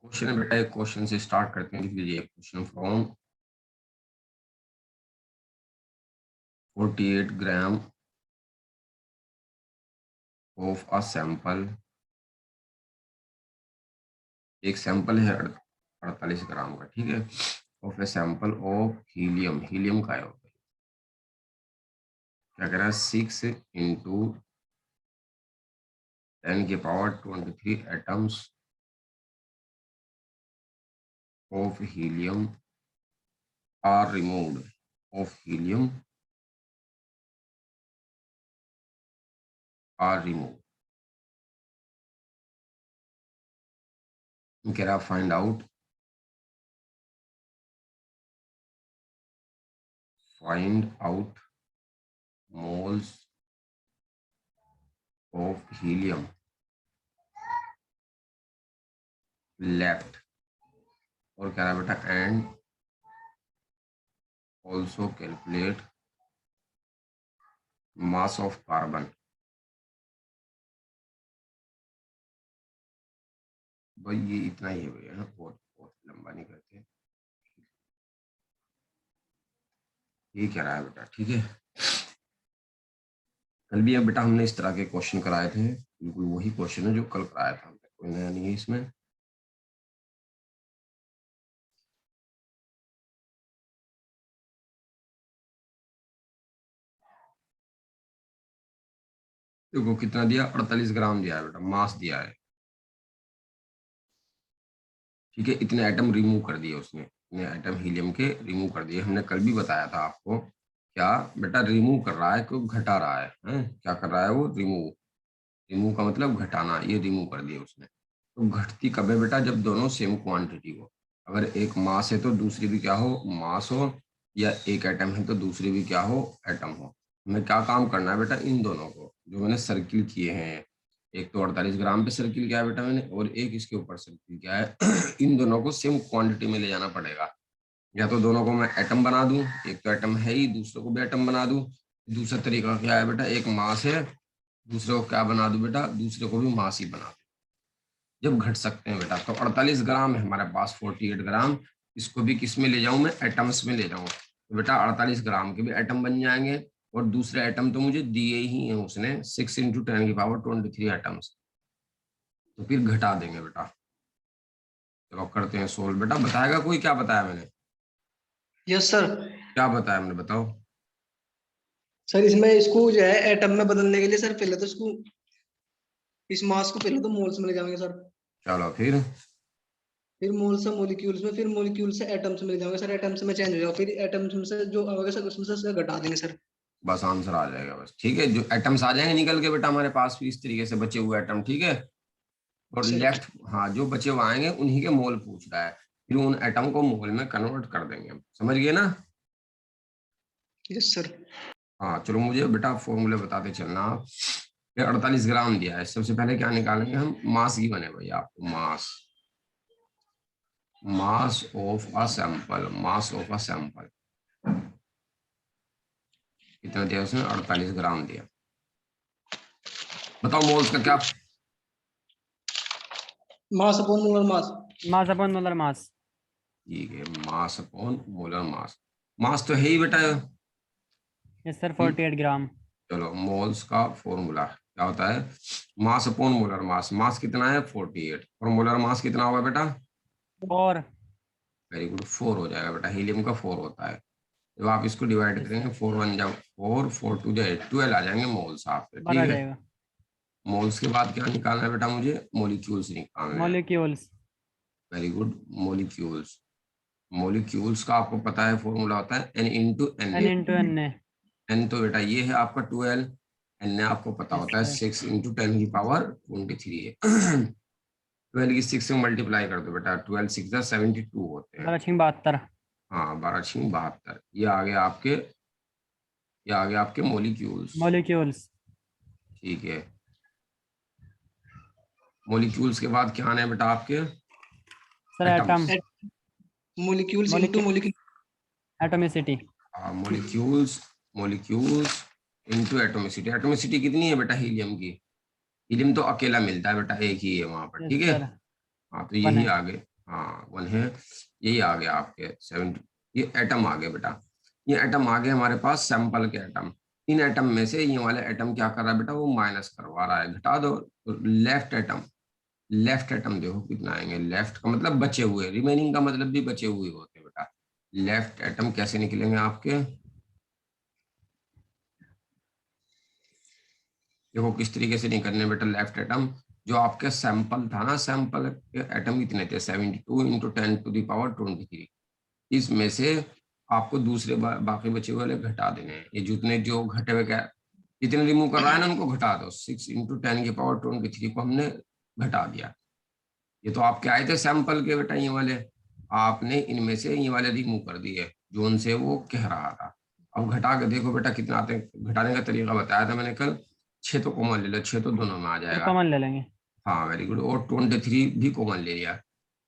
Question है बेटा, एक क्वेश्चन से स्टार्ट करते हैं। लिख लीजिए question from 48 gram of a sample. एक सैंपल है 48 ग्राम का, ठीक है, of a sample of helium. Helium का है, क्या कह रहा है, 6 into 10⁻23 atoms of helium are removed. Of helium are removed. कह रहा find out moles of helium left. और कह रहा है बेटा and also calculate mass of carbon. भाई ये इतना ही है भैया, बहुत बहुत लंबा नहीं करते। ये कह रहा है बेटा, ठीक है। कल भी अब बेटा हमने इस तरह के क्वेश्चन कराए थे, बिल्कुल वही क्वेश्चन है जो कल कराया था हमने, कोई नया नहीं है इसमें। देखो कितना दिया, 48 ग्राम दिया है बेटा, मास दिया है, ठीक है। इतने आइटम रिमूव कर दिए उसने, इतने आइटम हीलियम के रिमूव कर दिए। हमने कल भी बताया था आपको, क्या बेटा रिमूव कर रहा है, क्यों घटा रहा है, क्या कर रहा है वो, रिमूव। रिमूव का मतलब घटाना, ये रिमूव कर दिया उसने। तो घटती कब है बेटा, जब दोनों सेम क्वांटिटी हो। अगर एक मास है तो दूसरी भी क्या हो, मास हो, या एक एटम है तो दूसरी भी क्या हो, एटम हो। हमें क्या काम करना है बेटा, इन दोनों को जो मैंने सर्किल किए हैं, एक तो 48 ग्राम पे सर्किल किया है बेटा मैंने, और एक इसके ऊपर सर्किल किया है इन दोनों को सेम क्वांटिटी में ले जाना पड़ेगा। या तो दोनों को मैं एटम बना दूं, एक तो एटम है ही, दूसरे को भी एटम बना दूं। दूसरा तरीका क्या है बेटा, एक मास है, दूसरे को क्या बना दूं बेटा, दूसरे को भी मास ही बना दूं। जब घट सकते हैं बेटा, तो 48 ग्राम है हमारे पास, 48 ग्राम, इसको भी किस में ले जाऊं मैं, एटम्स में ले जाऊं, तो बेटा 48 ग्राम के भी एटम बन जाएंगे। और दूसरे एटम तो मुझे दिए ही हैं उसने, 6 इंटू 10⁻23 एटम्स। तो फिर घटा देंगे बेटा। चलो करते हैं सोल्व। बेटा बताएगा कोई, क्या बताया मैंने, यस सर। क्या बताया मैंने, बताओ। सर इसमें इसको जो है एटम में बदलने के लिए सर पहले तो इसको इस मास को पहले तो मोल्स में ले जाएंगे सर। चलो फिर मोल से मॉलिक्यूल्स में, फिर मॉलिक्यूल से एटम्स में ले जाएंगे सर। एटम्स में चेंज हो जाएगा, फिर एटम्स में से जो आएगा सर उसमें से घटा देंगे सर। बस आंसर आ जाएगा बस, ठीक है। जो एटम्स आ जाएंगे निकल के बेटा हमारे पास, भी इस तरीके से बचे हुए एटम, ठीक है। और सर लेफ्ट, हाँ, जो बचे हुए आएंगे उन्हीं के मोल पूछ रहा है, फिर उन एटम को मोल में कन्वर्ट कर देंगे हम, समझ गए ना। Yes sir. हाँ चलो, मुझे बेटा फॉर्मूले बताते चलना आप। ये 48 ग्राम दिया है, सबसे पहले क्या निकालेंगे हम, मास ही बने भैया आपको, mass, mass of a sample, mass of a sample. कितना दिया उसने, 48 ग्राम दिया। बताओ मोल्स का क्या, mass upon molar mass. Mass upon molar mass. ठीक है, मास अपॉन मोलर मास। मास तो है ही बेटा। यस सर, 48 ग्राम। चलो मोल्स का फॉर्मूला क्या होता है, मास अपॉन मोलर मास। मास कितना है 48, और मोलर मास कितना होगा बेटा, और वेरी गुड, 4 हो जाएगा बेटा। हीलियम का 4 होता है। जब आप इसको डिवाइड करेंगे, 4 1 जा 4, 4 2 जा 8, 12 आ जाएंगे मोल्स आपके, 12 आ ठीक है। जाएगा। मोल्स के बाद क्या निकालना है बेटा, मुझे मॉलिक्यूल्स निकालने हैं। Molecules. Very good, molecules. Molecules का आपको पता है फॉर्मूला होता है N into N N A. Into N A. N तो बेटा ये है आपका 12, एन ए आपको पता यस होता है सर। 6 इंटू 10⁻23 है 12 की 6 से मल्टीप्लाई कर दो बेटा, 12 6 72 होते हैं। 12×6 = 72। हाँ 12 6 72, ये आ गए आपके, ये आ गए आपके मॉलिक्यूल्स, मॉलिक्यूल्स। ठीक है। मॉलिक्यूल्स के बाद क्या आने हैं बेटा आपके, sir atom. Atoms. Molecules into molecule. Molecule. Atomicity. Molecules, molecules into atomicity. Atomicity कितनी है बेटा हीलियम की, हीलियम तो अकेला मिलता है बेटा, एक ही है वहां पर, यस ठीक है। सर। हाँ तो 1 यही है। आ गए, हाँ 1 है, यही आ गया आपके 70। ये एटम आ गए बेटा, ये एटम आ गए हमारे पास सैंपल के एटम। इन एटम में से ये वाले एटम क्या कर रहा है बेटा, वो माइनस करवा रहा है, घटा दो। तो लेफ्ट एटम देखो कितना आएंगे, लेफ्ट का मतलब बचे हुए, रिमेनिंग का मतलब भी बचे हुए होते हैं बेटा। लेफ्ट एटम कैसे निकलेंगे आपके, देखो किस तरीके से निकलने बेटा लेफ्ट एटम। जो आपके सैंपल था ना, सैंपल के एटम कितने थे, 72 इंटू 10⁻23। इसमें से आपको दूसरे बाकी बचे हुए वाले घटा देने हैं। ये जितने जो घटे हुए क्या जितने रिमूव कर रहा है ना उनको घटा दो। 6 इंटू 10⁻23 को हमने घटा दिया। ये तो आपके आए थे सैंपल के बेटा ये वाले, आपने इनमें से ये वाले रिमूव कर दिए जो उनसे वो कह रहा था। अब घटा के देखो बेटा कितना आते हैं, घटाने का तरीका बताया था मैंने कल। 6 तो कॉमन ले लो, 6 तो दोनों में आ सर जाएगा। कॉमन ले लेंगे। हाँ वेरी गुड, और 23 भी कॉमन ले लिया।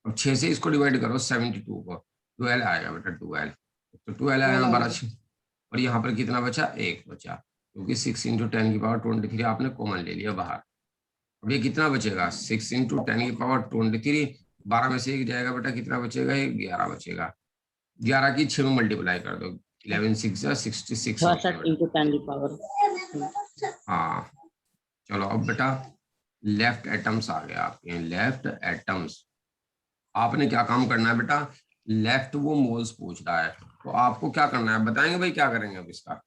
अब 6 से इसको डिवाइड करो 72 को, 12 आएगा बेटा 12। तो 12 आया 12 आ हमारा गया। और यहाँ पर कितना बचा, एक बचा, क्योंकि 6 इंटू 10⁻23 आपने कॉमन ले लिया बाहर। अब ये कितना बचेगा, 6 इंटू 10⁻23, 12 में से एक जाएगा बेटा, कितना बचेगा, ये 11 बचेगा। 11 की 6 में मल्टीप्लाई कर दो, 11 6 या 66 होते हैं 62 बेटा। इंटू 10 की पावर। हाँ चलो अब बेटा लेफ्ट एटम्स आ गया आपके, लेफ्ट एटम्स। आपने क्या काम करना है बेटा, लेफ्ट वो मोल्स पूछ रहा है, तो आपको क्या करना है बताएंगे भाई, क्या करेंगे अब इसका,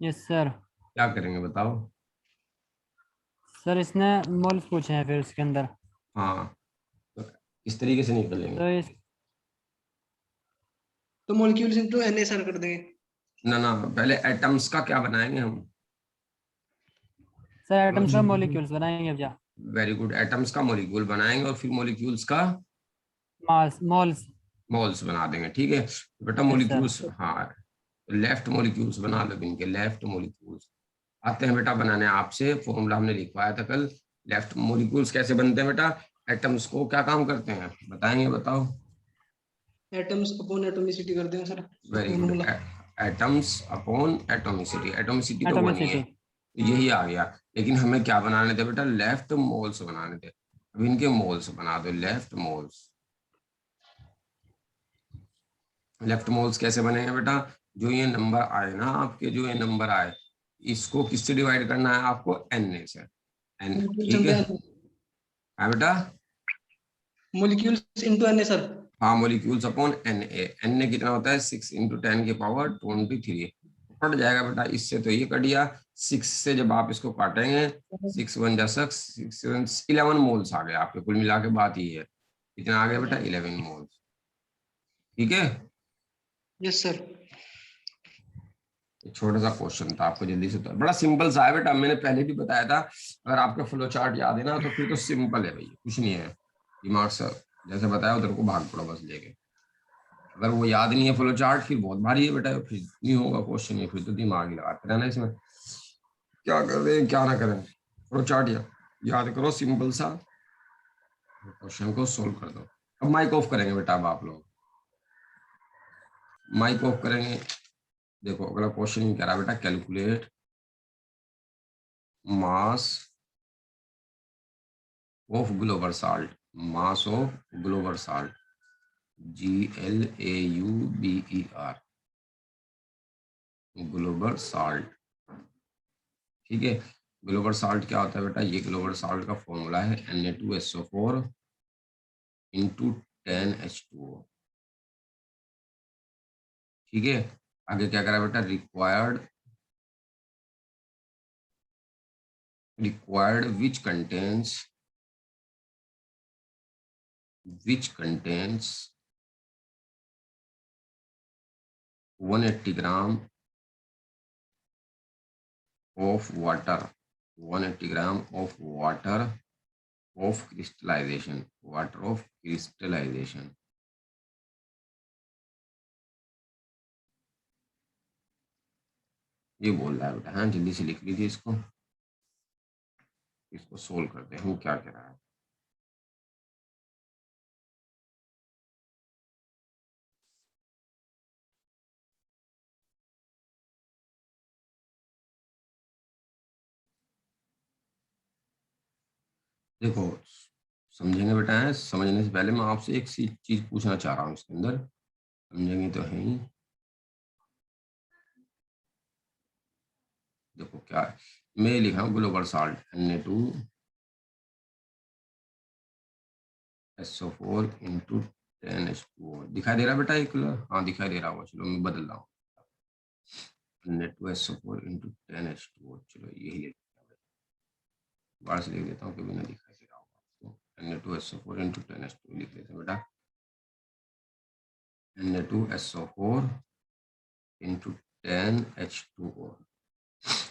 यस सर। क्या करेंगे बताओ। सर इसने मोल्स पूछे हैं फिर इसके अंदर। हाँ तो इस तरीके से निकलेंगे। तो इस तो मॉलिक्यूल्स इनटू Na सर कर देंगे। ना ना, पहले एटम्स का क्या बनाएंगे हम। सर एटम्स का मॉलिक्यूल्स बनाएंगे अब जा। वेरी गुड, एटम्स का मॉलिक्यूल बनाएंगे और फिर मॉलिक्यूल्स का मास मोल्स। मोल्स बना देंगे, ठीक है। तो बेटा यस सर। मॉलिक्यूल्स, हाँ लेफ्ट मॉलिक्यूल्स बना लो इनके, लेफ्ट मॉलिक्यूल्स आते हैं बेटा बनाने आपसे, फॉर्मूला हमने लिखवाया था कल। लेफ्ट मॉलिक्यूल्स कैसे बनते हैं बेटा, एटम्स को क्या काम करते हैं बताएंगे, बताओ। एटम्स अपॉन एटॉमिसिटी कर देंगे sir. Very good, formula atoms upon atomicity, atomicity तो वो नहीं है, एटोमिसिटी। तो यही आ गया। लेकिन हमें क्या बनाने थे बेटा, लेफ्ट मोल्स बनाने थे। अब इनके मोल्स बना दो, लेफ्ट मोल्स। लेफ्ट मोल्स कैसे बनेंगे बेटा, जो ये नंबर आए ना आपके, जो ये नंबर आए, इसको किससे डिवाइड करना है आपको, एन से, एन, ठीक है। हाँ बेटा, मॉलिक्यूल्स इनटू Na सर। हाँ molecules upon N A, N A कितना होता है 6 इंटू 10⁻23। कट जाएगा बेटा, इससे तो ये कट गया, 6 से जब आप इसको काटेंगे, 6 1 जा 6 11 मोल्स आ गए आपके, कुल मिला के बात ये है, कितना आ गया बेटा 11 मोल्स, ठीक है। Yes sir. एक छोटा सा क्वेश्चन था आपको जल्दी से, तो बड़ा सिंपल सा है बेटा, मैंने पहले भी बताया था। अगर आपका फ्लो चार्ट याद है ना तो फिर तो सिंपल है भैया, कुछ नहीं है, दिमाग से जैसे बताया उधर को भाग पड़ो बस लेके। अगर वो याद नहीं है फ्लो चार्ट फिर बहुत भारी है बेटा, फिर नहीं होगा क्वेश्चन, ये फिर तो दिमाग ही लगाते रहना इसमें, क्या कर रहे हैं क्या ना करें। फ्लो चार्ट याद करो सिंपल सा, क्वेश्चन को सोल्व कर दो। अब माइक ऑफ करेंगे बेटा, अब आप लोग माइक ऑफ करेंगे। देखो अगला क्वेश्चन ही कह रहा है बेटा, calculate mass of global salt, mass of global salt, GLAUBER, global salt, ठीक है। ग्लोबल साल्ट क्या होता है बेटा, ये ग्लोबल साल्ट का फॉर्मूला है Na2SO4 इंटू 10H2O, ठीक है। आगे क्या करा बेटा, required which contains 180 gram of water, 180 gram of water of crystallization, water of crystallization, ये बोल रहा है बेटा। हाँ जल्दी से लिख लीजिए इसको, इसको सोल्व करते हैं हम, क्या कह रहा है। देखो समझेंगे बेटा है। समझने से पहले मैं आपसे एक सी चीज पूछना चाह रहा हूँ इसके अंदर, समझेंगे तो है ही। देखो क्या है, मैं लिखा हूँ global salt Na2SO4 into 10H2O। दिखाई दे रहा है बेटा एक? हाँ दिखाई दे रहा होगा, चलो मैं बदल रहा हूँ। Na2SO4 इंटू 10H2O, चलो यही लिख बाहर से लिख देता हूँ, कभी ना दिखाई दे रहा होगा आपको। Na2SO4 इंटू 10H2O लिख देते हैं बेटा, Na2SO4 इंटू 10H2O।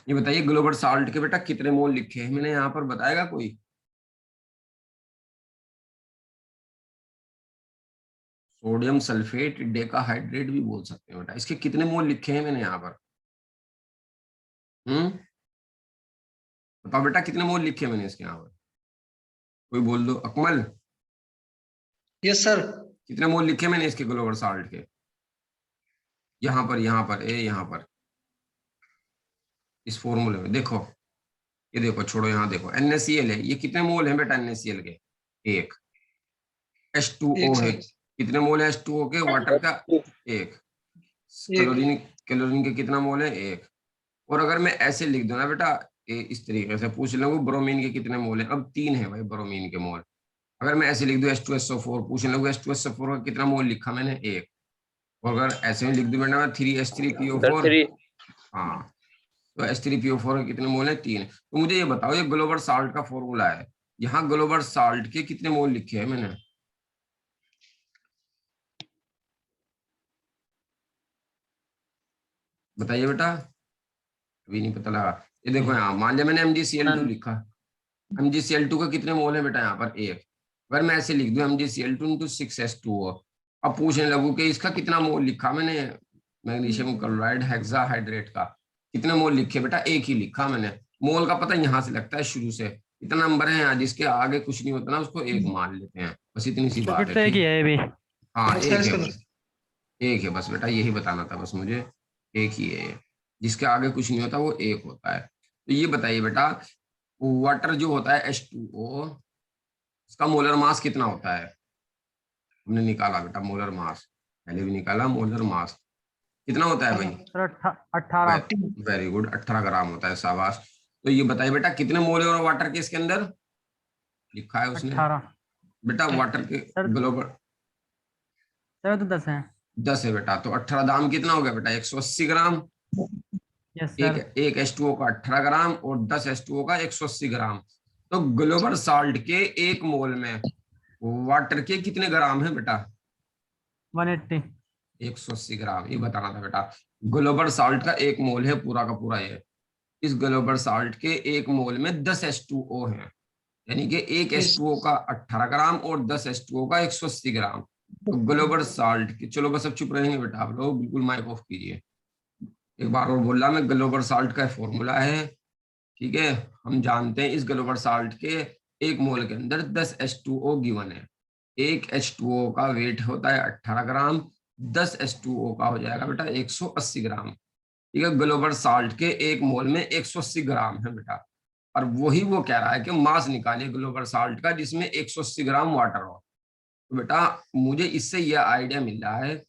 ये बताइए ग्लोबल साल्ट के बेटा कितने मोल लिखे हैं मैंने यहाँ पर, बताएगा कोई? सोडियम सल्फेट डेकाहाइड्रेट भी बोल सकते हैं बेटा, इसके कितने मोल लिखे हैं मैंने यहाँ पर? बताओ बेटा कितने मोल लिखे हैं मैंने इसके यहाँ पर, कोई बोल दो। Akmal, yes sir. कितने मोल लिखे मैंने इसके ग्लोबल साल्ट के? यहाँ पर यहाँ पर इस फॉर्मूले में देखो, ये देखो, छोड़ो यहाँ देखो, NaCl है, ये कितने मोल है बेटा NaCl के? एक। H2O एक है, सर। कितने मोल है H2O के? वाटर का एक। क्लोरीन, क्लोरीन के कितना मोल है? एक। और अगर मैं ऐसे लिख दूं ना बेटा, इस तरीके से पूछ लूंगा ब्रोमीन के कितने मोल है, अब 3 है भाई ब्रोमीन के मोल। अगर मैं ऐसे लिख दूं H2SO4, पूछ लूंगा H2SO4 का कितना मोल लिखा मैंने? एक। और अगर ऐसे में लिख दूं बेटा मैं 3H3PO4, हाँ, तो H3PO4 के कितने मोल है? 3। तो मुझे ये बताओ, ये ग्लोबल साल्ट का फॉर्मूला है, यहाँ ग्लोबल साल्ट के कितने मोल लिखे हैं मैंने? बताइए बेटा, अभी नहीं पता लगा। ये देखो यहाँ, मान लिया मैंने MgCl2 लिखा, MgCl2 का कितने मोल है बेटा यहाँ पर? एक। अगर मैं ऐसे लिख दूं MgCl2 इंटू 6H2O, अब पूछने लगू कि इसका कितना मोल लिखा मैंने, मैग्नीशियम क्लोराइड हेक्साहाइड्रेट का कितने मोल लिखे बेटा? एक ही लिखा मैंने। मोल का पता यहाँ से लगता है, शुरू से इतना नंबर है यहाँ, जिसके आगे कुछ नहीं होता ना उसको एक मान लेते हैं, बस इतनी सी बात है। तो एक ही ठीक, है ये भी। हाँ अच्छा एक है इसका बस, एक है बस बेटा, यही बताना था बस मुझे, एक ही है, जिसके आगे कुछ नहीं होता वो एक होता है। तो ये बताइए बेटा, वाटर जो होता है H2O, इसका मोलर मास कितना होता है? हमने निकाला बेटा मोलर मास, पहले भी निकाला, मोलर मास कितना होता है भाई? सर 18। वेरी गुड, 18 ग्राम होता है, शाबाश। तो ये बताइए बेटा कितने मोल है और वाटर के इसके अंदर? लिखा है उसने 18 बेटा, वाटर के सर। ग्लोबल सर तो 10 है। 10 है बेटा, तो 18 दाम कितना हो गया बेटा? 180 ग्राम। यस एक सर। एक H2O का 18 ग्राम और 10 H2O का 180 ग्राम। तो ग्लोबल साल्ट के एक मोल में वाटर के कितने ग्राम है बेटा? 180। 180 ग्राम, ये बताना था बेटा। ग्लोबल साल्ट का एक मोल है पूरा का पूरा ये, इस ग्लोबल साल्ट के एक मोल में 10 H2O है, यानी कि एक H2O का 18 ग्राम और 10 H2O का 180 ग्राम। तो ग्लोबल साल्ट के, चलो बस अब चुप रहेंगे बेटा आप लोग, बिल्कुल माइक ऑफ कीजिए। एक बार और बोल रहा मैं, ग्लोबल साल्ट का फॉर्मूला है, ठीक है, हम जानते हैं इस ग्लोबल साल्ट के एक मोल के अंदर 10 H2O गिवन है। एक H2O का वेट होता है 18 ग्राम, 10 H2O का हो जाएगा बेटा 180 ग्राम। ठीक है, ग्लोबल साल्ट के एक मोल में 180 ग्राम है बेटा, और वही वो कह रहा है कि मास निकालिए ग्लोबल साल्ट का जिसमें 180 ग्राम वाटर हो। तो बेटा मुझे इससे यह आइडिया मिल रहा है,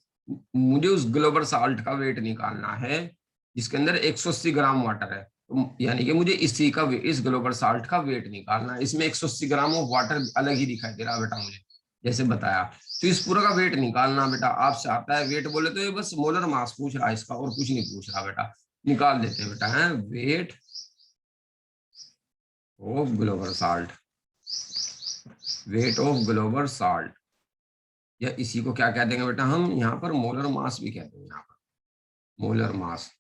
मुझे उस ग्लोबल साल्ट का वेट निकालना है जिसके अंदर 180 ग्राम वाटर है, तो यानी कि मुझे इसी का, इस ग्लोबल साल्ट का वेट निकालना है। इसमें 180 ग्राम ऑफ वाटर अलग ही दिखाई दे रहा है बेटा मुझे, जैसे बताया। तो इस पूरा का वेट निकालना बेटा आपसे आता है, वेट बोले तो ये बस मोलर मास पूछ रहा है इसका, और कुछ नहीं पूछ रहा बेटा। निकाल देते हैं बेटा, है weight of global salt, weight of global salt, या इसी को क्या कह देंगे बेटा हम यहाँ पर? मोलर मास भी कहते हैं यहाँ पर, मोलर मास।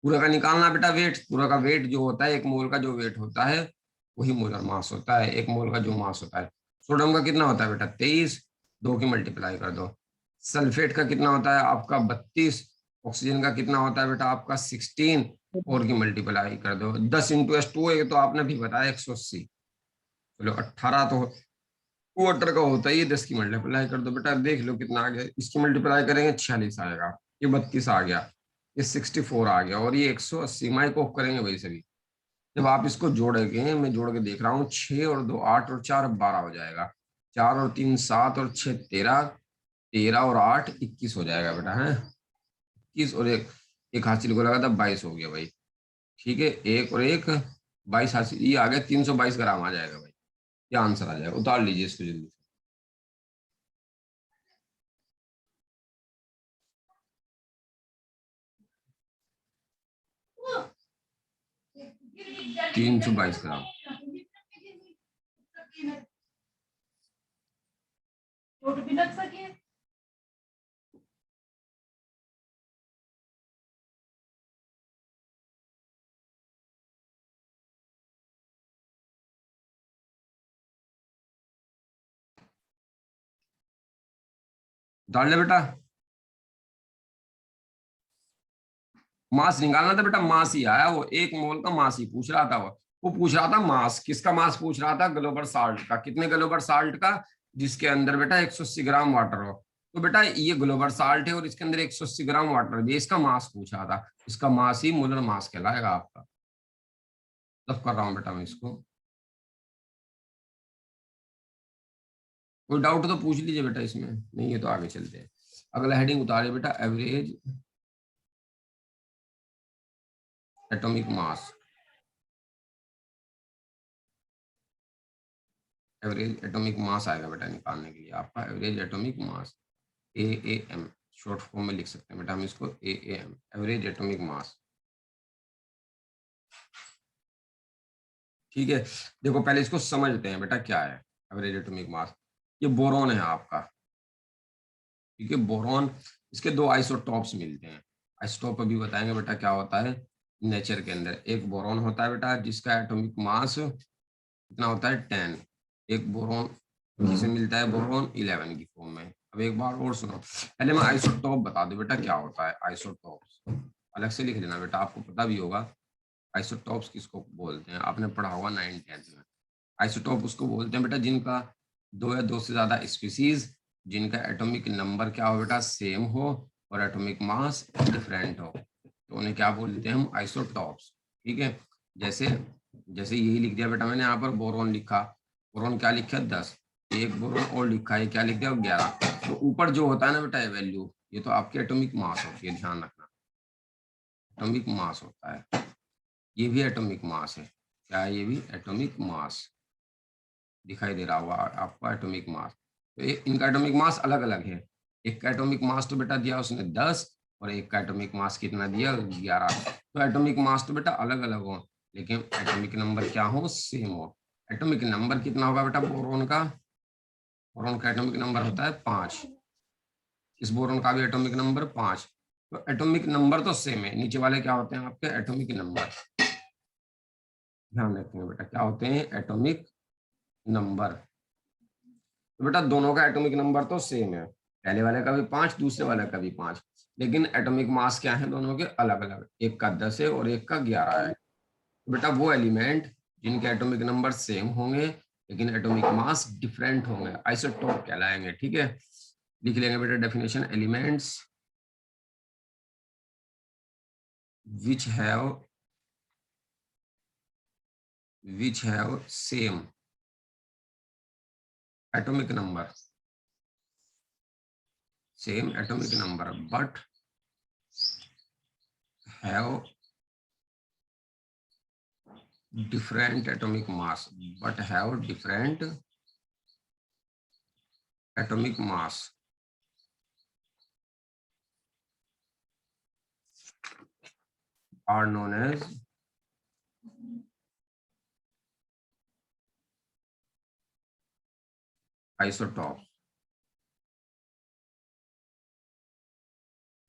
पूरा का निकालना बेटा वेट, पूरा का वेट जो होता है, एक मोल का जो वेट होता है वही मोलर मास होता है, एक मोल का जो मास होता है। सोडियम का कितना होता है बेटा? 23, 2 की मल्टीप्लाई कर दो। सल्फेट का कितना होता है आपका? 32। ऑक्सीजन का कितना होता है बेटा आपका? 16, 4 की मल्टीप्लाई कर दो। 10 इंटू H2O, तो आपने भी बताया 180, चलो 18 तो वाटर का होता है, ये 10 की मल्टीप्लाई कर दो बेटा, देख लो कितना आ गया। इसकी मल्टीप्लाई करेंगे 46 आएगा, ये 32 आ गया, ये 64 आ गया, और ये 180। माइक ऑफ करेंगे भाई सभी। जब आप इसको जोड़ेंगे, मैं जोड़ के देख रहा हूँ, 6 और 2 8 और 4 12 हो जाएगा। 4 और 3 7 और 6 13, 13 और 8 21 हो जाएगा बेटा है। 21 और एक हासिल को लगा था 22 हो गया भाई। ठीक है, एक और एक 22 हासिल, ये आ गया 322 ग्राम आ जाएगा भाई। ये आंसर आ जाएगा, उतार लीजिए इसको जल्दी से। 322 ग्राम। डाल ले बेटा। मास निकालना था बेटा, मास ही आया वो, 1 मोल का मास ही पूछ रहा था वो पूछ रहा था मास, किसका मास पूछ रहा था? ग्लोबल साल्ट का। कितने ग्लोबल साल्ट का? जिसके अंदर बेटा 180 ग्राम वाटर हो। तो बेटा ये ग्लोबल साल्ट है और इसके अंदर 180 ग्राम वाटर है, इसका मास पूछा था। इसका मास ही मोलर मास कहलाएगा आपका। तब कर रहा हूं बेटा मैं इसको। कोई डाउट तो पूछ लीजिए बेटा इसमें, नहीं है तो आगे चलते हैं। अगला हेडिंग उतारे बेटा, average atomic mass. Average atomic mass आएगा बेटा निकालने के लिए आपका, average atomic mass, AAM short form में लिख सकते हैं बेटा हम इसको, AAM एवरेज एटॉमिक मास। ठीक है, देखो पहले इसको समझते हैं बेटा क्या है एवरेज एटॉमिक मास। ये बोरॉन है आपका। ठीक है, बोरॉन, इसके 2 आइसोटॉप्स मिलते हैं। आइसोटॉप अभी बताएंगे बेटा क्या होता है नेचर के अंदर। एक बोरॉन होता है बेटा जिसका एटॉमिक मास कितना होता है 10। एक बोरॉन किसे मिलता है? बोरॉन 11 की फॉर्म में। अब एक बार और सुनो, पहले मैं आइसोटॉप बता दूं बेटा क्या होता है। आइसोटॉप्स अलग से लिख लेना बेटा, आपको पता भी होगा आइसोटॉप्स किसको बोलते हैं, आपने पढ़ा होगा 9th-10th में। आइसोटॉप उसको बोलते हैं बेटा जिनका 2 या 2 से ज्यादा स्पीसीज, जिनका एटॉमिक नंबर क्या हो बेटा सेम हो और एटॉमिक मास डिफरेंट हो, तो उन्हें क्या बोलते हैं हम? आइसोटॉप्स। ठीक है, जैसे जैसे यही लिख दिया बेटा मैंने यहाँ पर, बोरॉन लिखा, बोरॉन क्या लिखा 10, एक बोरॉन और लिखा है, क्या लिख दिया 11। तो ऊपर जो होता है ना बेटा ये वैल्यू, ये तो आपकी एटॉमिक मास होती है, ध्यान रखना। एटॉमिक मास होता है, ये भी एटॉमिक मास है। क्या है? ये भी एटॉमिक मास दिखाई दे रहा होगा आपका, एटॉमिक मास। तो इनका एटॉमिक मास अलग अलग है। एक का एटॉमिक मास तो बेटा दिया उसने 10 और एक का एटॉमिक मास कितना दिया 11। तो एटॉमिक मास तो बेटा अलग अलग हो लेकिन एटॉमिक नंबर क्या हो? सेम हो। एटॉमिक नंबर कितना होगा बेटा बोरॉन का? बोरॉन का एटॉमिक नंबर होता है 5। इस बोरॉन का भी एटॉमिक नंबर 5। तो एटॉमिक नंबर तो सेम है, नीचे वाले क्या होते हैं आपके? Atomic number. ध्यान रखेंगे बेटा क्या होते हैं? Atomic number. तो बेटा दोनों का एटॉमिक नंबर तो सेम है, पहले वाले का भी 5, दूसरे वाले का भी 5, लेकिन एटॉमिक मास क्या है दोनों के? अलग अलग। एक का 10 है और एक का 11 है। तो बेटा वो एलिमेंट जिनके एटॉमिक नंबर सेम होंगे लेकिन एटॉमिक मास डिफरेंट होंगे, आइसोटॉप कहलाएंगे। ठीक है, लिख लेंगे बेटा definition, elements which have same atomic number, but have different atomic mass, are known as isotopes।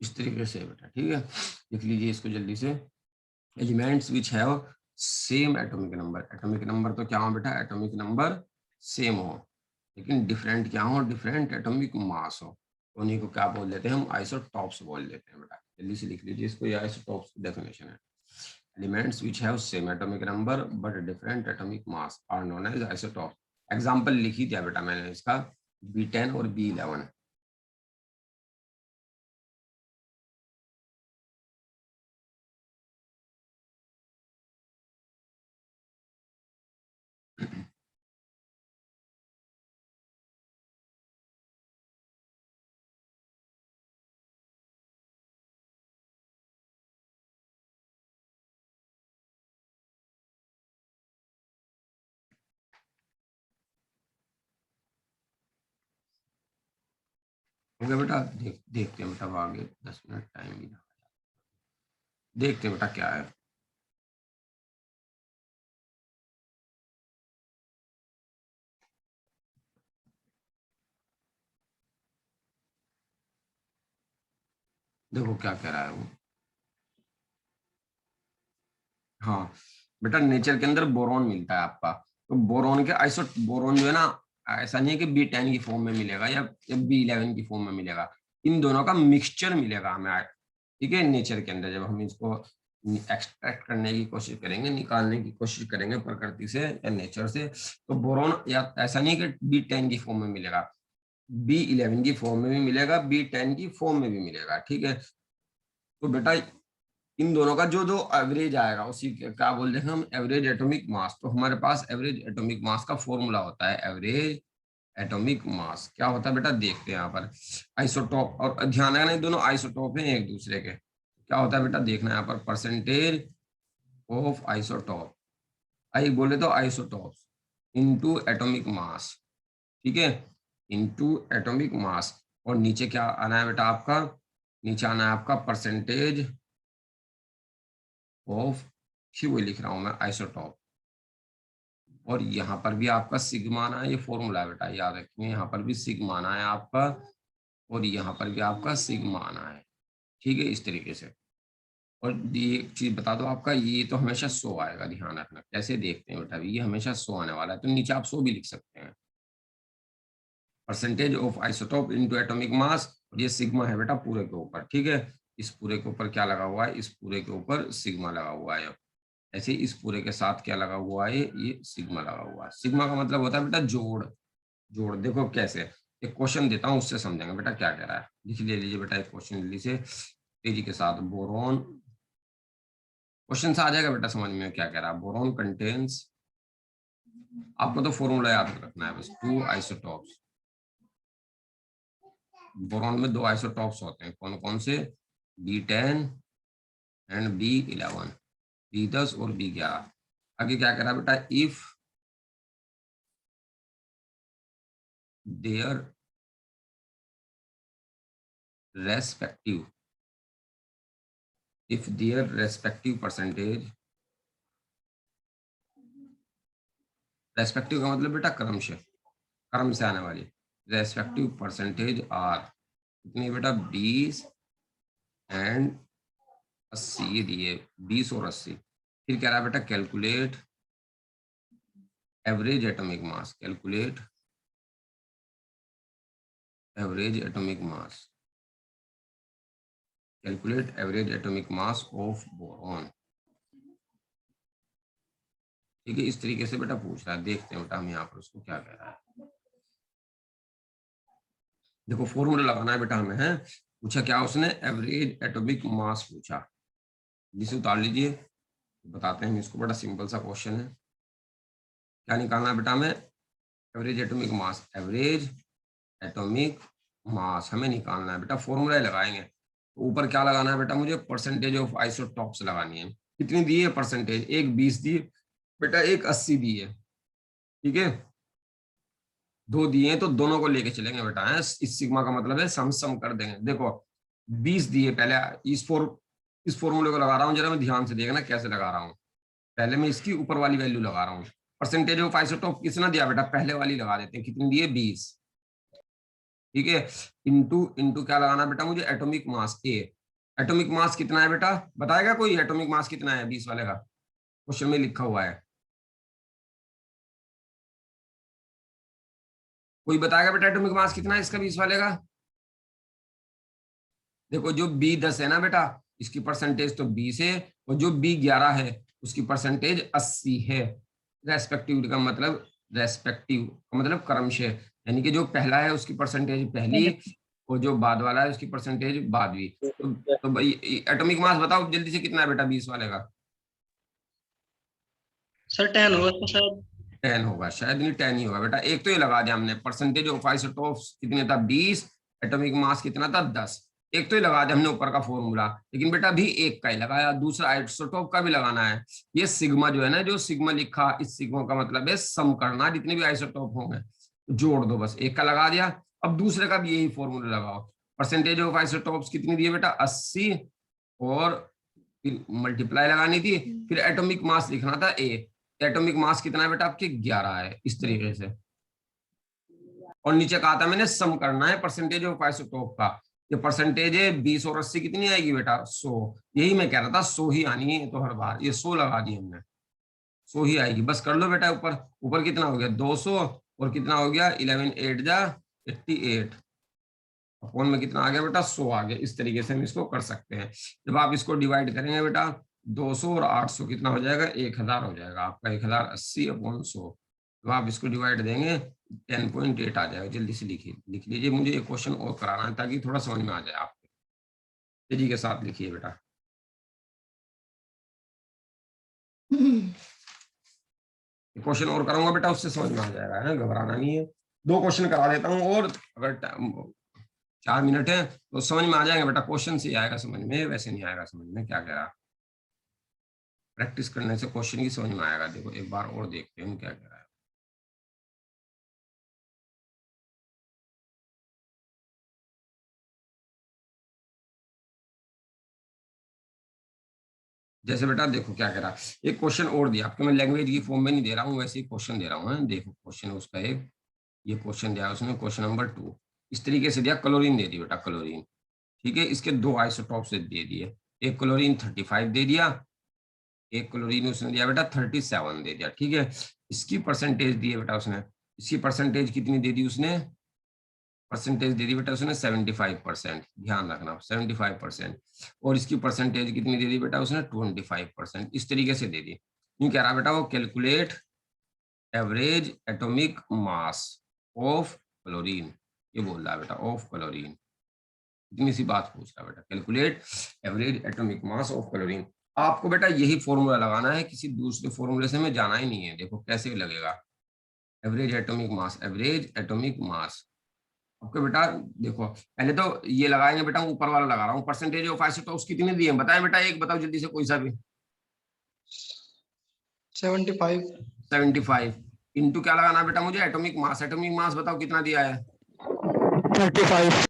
इस तरीके से बेटा, ठीक है, लिख लीजिए इसको जल्दी से। Elements which have same atomic number तो क्या हो बेटा? एटॉमिक नंबर सेम हो लेकिन डिफरेंट क्या हो? डिफरेंट एटॉमिक मास हो, तो उन्हीं को क्या बोल देते हैं हम? आइसोटॉप्स बोल देते हैं बेटा। जल्दी से लिख लीजिए इसको, ये आइसोटॉप्स की डेफिनेशन है। Elements which have same atomic number but different atomic mass are known as isotopes. Example लिख ही दिया बेटा मैंने इसका, B10 और B11। हो गया बेटा। देखते हैं बेटा आगे 10 मिनट टाइम भी देखते हैं बेटा क्या है। देखो क्या कह रहा है वो। हाँ बेटा नेचर के अंदर बोरॉन मिलता है आपका, तो बोरॉन के आइसो बोरॉन जो है ना, ऐसा नहीं है कि B10 की फॉर्म में मिलेगा या B11 की फॉर्म में मिलेगा, इन दोनों का मिक्सचर मिलेगा हमें, ठीक है। नेचर के अंदर जब हम इसको एक्सट्रैक्ट करने की कोशिश करेंगे, निकालने की कोशिश करेंगे प्रकृति से या नेचर से, तो बोरॉन या ऐसा नहीं कि B10 की फॉर्म में मिलेगा, B11 की फॉर्म में भी मिलेगा, B10 की फॉर्म में भी मिलेगा, ठीक है। तो बेटा इन दोनों का जो जो एवरेज आएगा उसी क्या बोल देंगे हम, एवरेज एटॉमिक मास। तो हमारे पास एवरेज एटॉमिक मास का फॉर्मूला होता है, एवरेज एटॉमिक मास क्या होता है बेटा, देखते हैं यहाँ पर आइसोटॉप, और ध्यान रखना दोनों आइसोटॉप हैं एक दूसरे के। क्या होता है बेटा, देखना यहाँ पर परसेंटेज ऑफ आइसोटॉप, आई बोले तो आइसोटॉप इनटू एटॉमिक मास, ठीक है, इनटू एटॉमिक मास। और नीचे क्या आना है बेटा आपका, नीचे आना है आपका परसेंटेज ऑफ, वही लिख रहा हूं मैं, आइसोटॉप। और यहाँ पर भी आपका सिग्मा आना है, ये फॉर्मूला है बेटा याद रखिए, यहाँ पर भी सिग्मा आना है आपका, और यहाँ पर भी आपका सिग्मा आना है, ठीक है, इस तरीके से। और ये एक चीज बता दो आपका, ये तो हमेशा 100 आएगा, ध्यान रखना कैसे देखते हैं बेटा, ये हमेशा 100 आने वाला है, तो नीचे आप 100 भी लिख सकते हैं, percentage of isotope into atomic mass. और ये सिग्मा है बेटा पूरे के ऊपर, ठीक है, इस पूरे के ऊपर क्या लगा हुआ है, इस पूरे के ऊपर सिग्मा लगा हुआ है। ऐसे इस पूरे के साथ क्या लगा हुआ है, ये सिग्मा लगा हुआ है। सिग्मा का मतलब होता है बेटा जोड़, जोड़। देखो कैसे, एक क्वेश्चन देता हूं उससे समझेंगे बेटा क्या कह रहा है। लिख ले लीजिए बेटा एक क्वेश्चन जल्दी से तेजी के साथ, बोरॉन, क्वेश्चन से आ जाएगा बेटा समझ में क्या कह रहा है। बोरॉन कंटेन्स, आपको तो फॉर्मूला याद रखना है बस, 2 आइसोटॉप्स। बोरॉन में 2 आइसोटॉप्स होते हैं, कौन कौन से, B10 एंड B11, B10 और B11। आगे क्या कह रहा है बेटा, if their respective percentage, respective का मतलब बेटा क्रम से आने वाली, रेस्पेक्टिव परसेंटेज आर कितनी बेटा, 20 एंड 80 दिए, 20 और 80। फिर कह रहा है बेटा calculate average atomic mass, calculate average atomic mass, calculate average atomic mass of boron, ठीक है। इस तरीके से बेटा पूछ रहा है, देखते हैं बेटा हम यहाँ पर उसको क्या कह रहा है। देखो फॉर्मूला लगाना है बेटा हमें, है पूछा क्या उसने, एवरेज एटॉमिक मास पूछा, जिसे उतार लीजिए बताते हैं इसको, बड़ा सिंपल सा क्वेश्चन है। क्या निकालना है बेटा हमें, average atomic mass, average atomic mass हमें निकालना है बेटा, फॉर्मूला लगाएंगे। तो ऊपर क्या लगाना है बेटा मुझे, परसेंटेज ऑफ आइसोटॉप्स लगानी है। कितनी दी है परसेंटेज, एक 20 दी बेटा, एक 80 दी है, ठीक है, 2 दिए तो दोनों को लेके चलेंगे बेटा, है इस सिग्मा का मतलब है सम कर देंगे। देखो 20 दिए, पहले इस फॉर्मूले को लगा रहा हूँ, जरा मैं ध्यान से देखना कैसे लगा रहा हूँ। पहले मैं इसकी ऊपर वाली वैल्यू लगा रहा हूँ, परसेंटेज ऑफ आइसोटॉप कितना दिया बेटा, पहले वाली लगा देते हैं, कितनी दी है 20, ठीक है, इंटू इंटू क्या लगाना बेटा मुझे, एटॉमिक मास ए। एटॉमिक मास कितना है बेटा, बताएगा कोई एटॉमिक मास कितना है 20 वाले का, क्वेश्चन में लिखा हुआ है, कोई बताएगा बेटा एटॉमिक मास कितना है इसका 20 वाले का। देखो जो B10 है ना बेटा, इसकी परसेंटेज तो 20 है, और जो B11 है उसकी परसेंटेज 80 है। रेस्पेक्टिव का मतलब, रेस्पेक्टिव का मतलब क्रमशः, यानी कि जो पहला है उसकी परसेंटेज पहली, और जो बाद वाला है उसकी परसेंटेज बादवी। तो भाई एटॉमिक मास बताओ जल्दी से कितना है बेटा 20 वाले का। सर 10 होगा इसका शायद, 10 होगा, शायद नहीं 10 ही होगा बेटा। एक तो ये लगा दिया हमने, परसेंटेज ऑफ आइसोटॉप्स कितने था 20, एटॉमिक मास कितना था 10। एक तो ही लगा दिया हमने ऊपर का फॉर्मूला, लेकिन बेटा अभी एक का ही लगाया, दूसरा आइसोटॉप का भी लगाना है। ये सिग्मा जो है ना, जो सिग्मा लिखा, इस सिग्मा का मतलब है सम करना, जितने भी आइसोटॉप होंगे जोड़ दो, बस एक का लगा दिया। अब दूसरे का भी यही फॉर्मूला लगाओ, परसेंटेज ऑफ आइसोटोप्स कितनी दी है बेटा 80, और फिर मल्टीप्लाई लगानी थी, फिर एटॉमिक मास लिखना था ए, एटॉमिक मास कितना है बेटा आपके 11 है, इस तरीके से। और नीचे कहा था मैंने सम करना है परसेंटेज ऑफ आइसोटोप का, ये परसेंटेज है 20 और 80 कितनी आएगी बेटा 100, यही मैं कह रहा था 100 ही आनी है, तो हर बार ये 100 लगा दी हमने, 100 ही आएगी, बस कर लो बेटा। ऊपर ऊपर कितना हो गया 200, और कितना हो गया 11 8 जा 88, अपॉन में कितना आ गया बेटा 100 आ गया। इस तरीके से हम इसको कर सकते हैं। जब आप इसको डिवाइड करेंगे बेटा 200 और 800 कितना हो जाएगा 1000 हो जाएगा आपका, 1080 अपॉन 100। तो आप इसको डिवाइड देंगे 10.8 आ जाएगा। जल्दी से लिख लीजिए, मुझे एक क्वेश्चन और कराना है ताकि थोड़ा समझ में आ जाए आपको, तेजी के साथ लिखिए बेटा। क्वेश्चन और कराऊंगा बेटा, उससे समझ में आ जाएगा, है घबराना नहीं है। 2 क्वेश्चन करा देता हूँ और अगर 4 मिनट है तो समझ में आ जाएगा बेटा, क्वेश्चन से आएगा समझ में, वैसे नहीं आएगा समझ में। क्या कह रहा, प्रैक्टिस करने से क्वेश्चन की समझ में आएगा। देखो एक बार और देखते हैं क्या कह रहा है। जैसे बेटा देखो क्या कह रहा है, एक क्वेश्चन और दिया आपको, मैं लैंग्वेज की फॉर्म में नहीं दे रहा हूँ, वैसे ही क्वेश्चन दे रहा हूँ। देखो क्वेश्चन उसका एक, ये क्वेश्चन दिया उसने, क्वेश्चन नंबर 2 इस तरीके से दिया, क्लोरीन दे दी बेटा, क्लोरीन, ठीक है, इसके 2 आइसोटॉप्स दे दिए, एक क्लोरीन 35 दे दिया, एक क्लोरीन उसने दिया बेटा 37 दे दिया, ठीक है। इसकी परसेंटेज दी है बेटा उसने, इसकी परसेंटेज कितनी दे दी उसने, परसेंटेज दे दी बेटा उसने 75%, ध्यान रखना 75%, और इसकी परसेंटेज कितनी दे दी बेटा उसने 25%, इस तरीके से दे दी। यूं कह रहा बेटा वो calculate average atomic mass of chlorine, ये बोल रहा है बेटा ऑफ क्लोरीन, इतनी सी बात पूछ रहा बेटा, calculate average atomic mass of chlorine. आपको बेटा यही फॉर्मूला लगाना है, किसी दूसरे फॉर्मूले से में जाना ही नहीं है। देखो कैसे लगेगा, average atomic mass, average atomic mass आपके बेटा। देखो पहले तो ये लगाएंगे बेटा, ऊपर वाला लगा रहा हूँ, परसेंटेज ऑफ आइसोटोप्स कितने दिए बताएं बेटा, एक बताओ जल्दी से कोई सा भी। 75 75 इंटू क्या लगाना बेटा मुझे, एटॉमिक मास, एटॉमिक मास बताओ कितना दिया है 35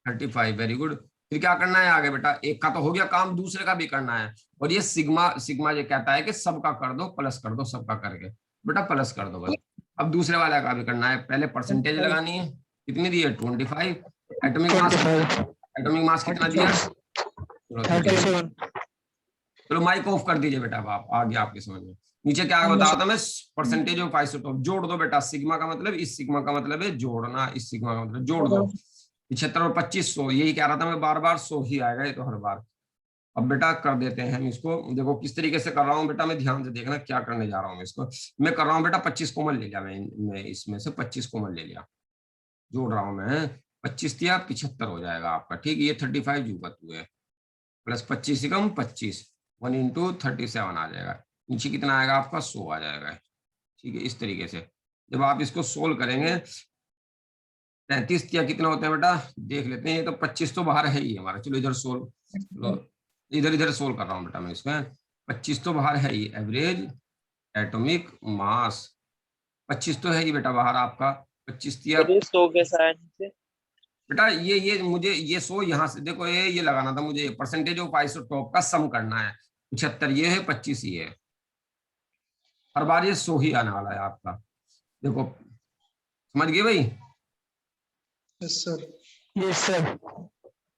35, वेरी गुड। फिर क्या करना है आगे बेटा, एक का तो हो गया काम, दूसरे का भी करना है, और ये सिग्मा, सिग्मा ये कहता है कि सबका कर दो, प्लस कर दो, सबका करके बेटा प्लस कर दो बस। अब दूसरे वाले का भी करना है, पहले परसेंटेज लगानी है, कितनी दी है 25, एटॉमिक मास, एटॉमिक मास कितना दिया, चलो माइक ऑफ कर दीजिए बेटा, आप आ गया आपके समझ में। नीचे क्या बता रहा था मैं, परसेंटेज ऑफ आइसोटोप, जोड़ दो बेटा, सिग्मा का मतलब, इस सिग्मा का मतलब है जोड़ना, इस सिग्मा का मतलब जोड़ दो, 75 और 25 100, यही कह रहा था मैं, बार बार 100 ही आएगा ये तो हर बार। अब बेटा कर देते हैं हम इसको, देखो किस तरीके से कर रहा हूँ बेटा मैं, ध्यान से देखना क्या करने जा रहा हूँ इसको। मैं कर रहा हूँ बेटा 25 कॉमन ले लिया मैं इसमें से 25 कॉमन ले लिया, जोड़ रहा हूँ मैं, 25 दिया 75 हो जाएगा आपका, ठीक है। ये 35 जुगत हुए, प्लस 25 से कम 25, 1 इंटू 37 आ जाएगा, नीचे कितना आएगा आपका 100 आ जाएगा, ठीक है। इस तरीके से जब आप इसको सोल्व करेंगे, 33 या कितना होता है बेटा देख लेते हैं, ये तो 25 तो बाहर है ही हमारा, चलो इधर सोल्व, चलो इधर इधर सोल्व कर रहा हूँ बेटा मैं इसमें, 25 तो बाहर है ही, एवरेज एटॉमिक मास 25 तो है ही बेटा बाहर आपका, 25 दिया बेटा, ये मुझे ये 100 यहाँ से देखो, ये लगाना था मुझे, परसेंटेज ऑफ आइसोटोप का सम करना है, 75 ये है 25 ये है, हर बार ये 100 ही आने वाला है आपका। देखो समझ गए भाई, यस सर, यस सर।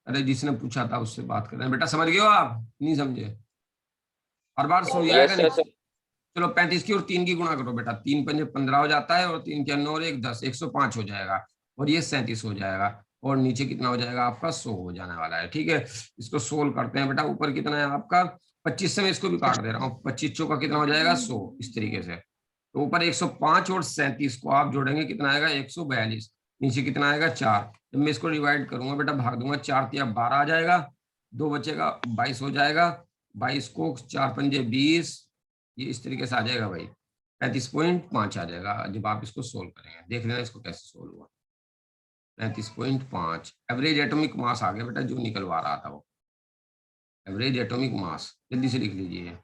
अरे जिसने पूछा था उससे बात कर रहे हैं बेटा, समझ गए हो आप, नहीं समझे, हर बार 100 ही आएगा नहीं। चलो 35 की और 3 की गुणा करो बेटा, 3 पंजे 15 हो जाता है, और 3 के 9 और 1 10, 105 हो जाएगा, और ये 37 हो जाएगा, और नीचे कितना हो जाएगा आपका 100 हो जाने वाला है, ठीक है। इसको सोल्व करते हैं बेटा, ऊपर कितना है आपका 25 से, मैं इसको भी काट दे रहा हूँ, 25 चौका कितना हो जाएगा 100, इस तरीके से। तो ऊपर 105 और 37 को आप जोड़ेंगे कितना आएगा 142, नीचे कितना आएगा 4, जब मैं इसको डिवाइड करूंगा बेटा, भाग दूंगा, 4 या 12 आ जाएगा, 2 बचेगा 22 हो जाएगा, 22 को 4 पंजे 20, ये इस तरीके से आ जाएगा भाई, 35.5 आ जाएगा जब आप इसको सोल्व करेंगे। देख लेना इसको कैसे सोल्व हुआ, 35.5 एवरेज एटॉमिक मास आ गया बेटा, जो निकलवा रहा था वो एवरेज एटॉमिक मास, जल्दी से लिख लीजिए।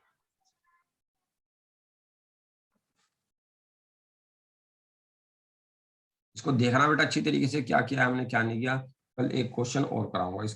इसको देखना बेटा अच्छी तरीके से, क्या किया हमने क्या नहीं किया। कल एक क्वेश्चन और कराऊंगा इसके